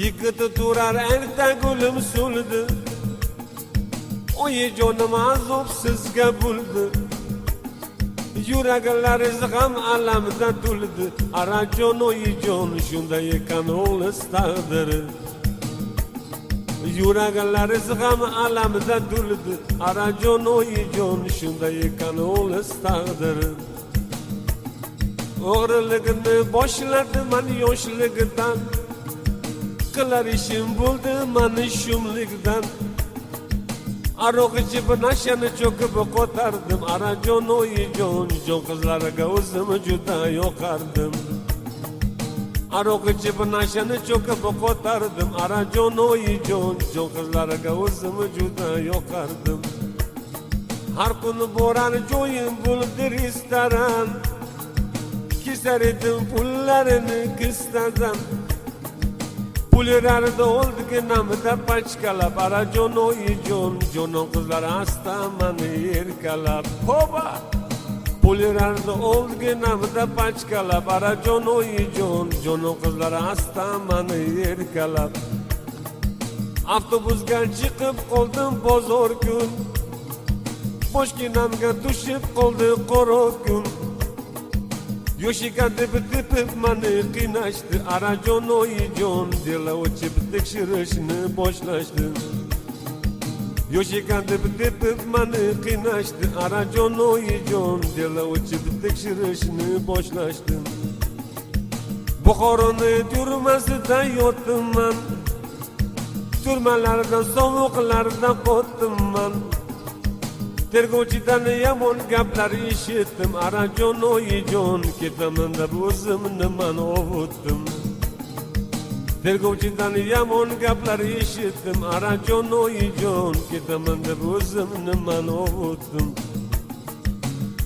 Yigiti turar erta gulim so'ldi, oyijonim azob sizga bo'ldi. Yuraklaringiz g'am alamda to'ldi. Arajon oyijon shunday ekan o'g'liz taqdiri. Yuraklaringiz g'am alamda to'ldi. Arajon oyijon shunday ekan o'g'liz taqdiri. O'g'riligini boshladim man yoshligidan, qilar ishim bo'ldi mani shumlikdan. Aroq ichib nashani cho'kib qo'tardim. Arajon oyijon jon qizlarga o'zim juda yoqardim. Aroq ichib nashani cho'kib qo'tardim. Arajon oyijon jon qizlarga o'zim juda yoqardim. Har kuni borar joyim bo'ldi restoran, kesar edim pullarini kistadan. Pullarida oldiginamda pachkalab, arajon oyijon jonon qizlar asta mani erkalab. Hoba! Pullarida oldiginamda pachkalab, arajon oyijon jonon qizlar asta mani erkalab. Avtobusga chiqib qoldim bozor kun, boshginamga tushib qoldi qora kun. Yoshika deb mani qiynashdi. Arajon oyijon dela o'chib tekshirishni boshlashdi. Yoshika deb mani qiynashdi. Arajon oyijon dela o'chib tekshirishni boshlashdi. Buxoroni turmasida yotdim man, turmalardan sovuqlardan qotdim man. Tergovchidan yomon gaplar eshitdim. Arajon oyijon ketaman deb o'zimni man ovutdim. Tergovchidan yomon gaplar eshitdim. Arajon oyijon ketaman deb o'zimni man ovutdim.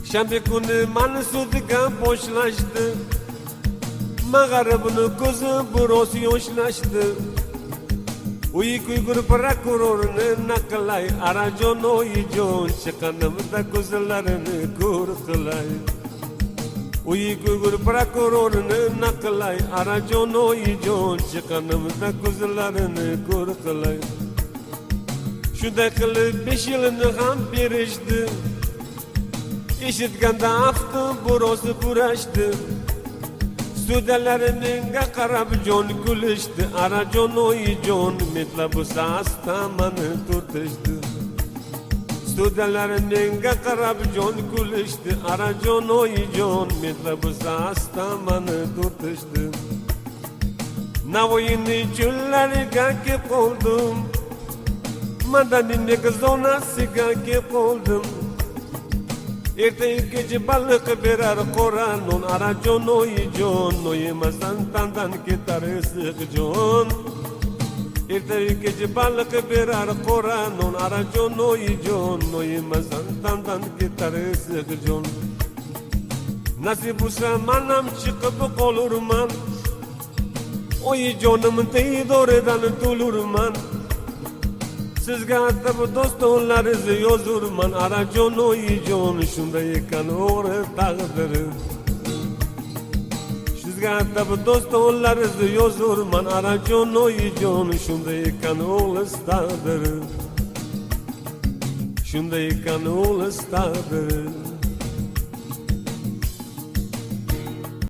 Shanba kuni mani sudga boshlashdi. Mag'aribni ko'zi biroz yoshlashdi. Uy kuygur prokurorni naqlay. Arajon oyijon chiqqanimda ko'zlarini ko'r qilay. Uy kuygur prokurorni naqlay. Arajon oyijon chiqqanimda ko'zlarini ko'r qilay. Shunday qilib 5 yilni ham berishdi. Eshitganda afti biroz burashdi. Sudalarimga qarab jon kulishdi. Arajon oyijon metlab asta mani turtishdi. Sudalarimga qarab jon kulishdi. Arajon oyijon metlab asta mani turtishdi. Navoiyni cho'llariga kelib qoldim, Madanining zonasiga kelib qoldim. Ertaga kecha baliq berar qora non. Arajon oyijon noyemasdan tandan ketar issiq jon. Ertaga kecha baliq berar qora non. Arajon oyijon noyemasdan tandan ketar issiq jon. Nasib bo'lsa manam chiqib qolurman, oyijonim diydoridan to'lurman. Sizga atab dostonlaringizni yozurman. Arajon oyijon shunday ekan o'g'ri taqdiri. Sizga atab dostonlaringizni yozurman. Arajon oyijon shunday ekan o'g'liz taqdiri. Shunday ekan o'g'liz taqdiri.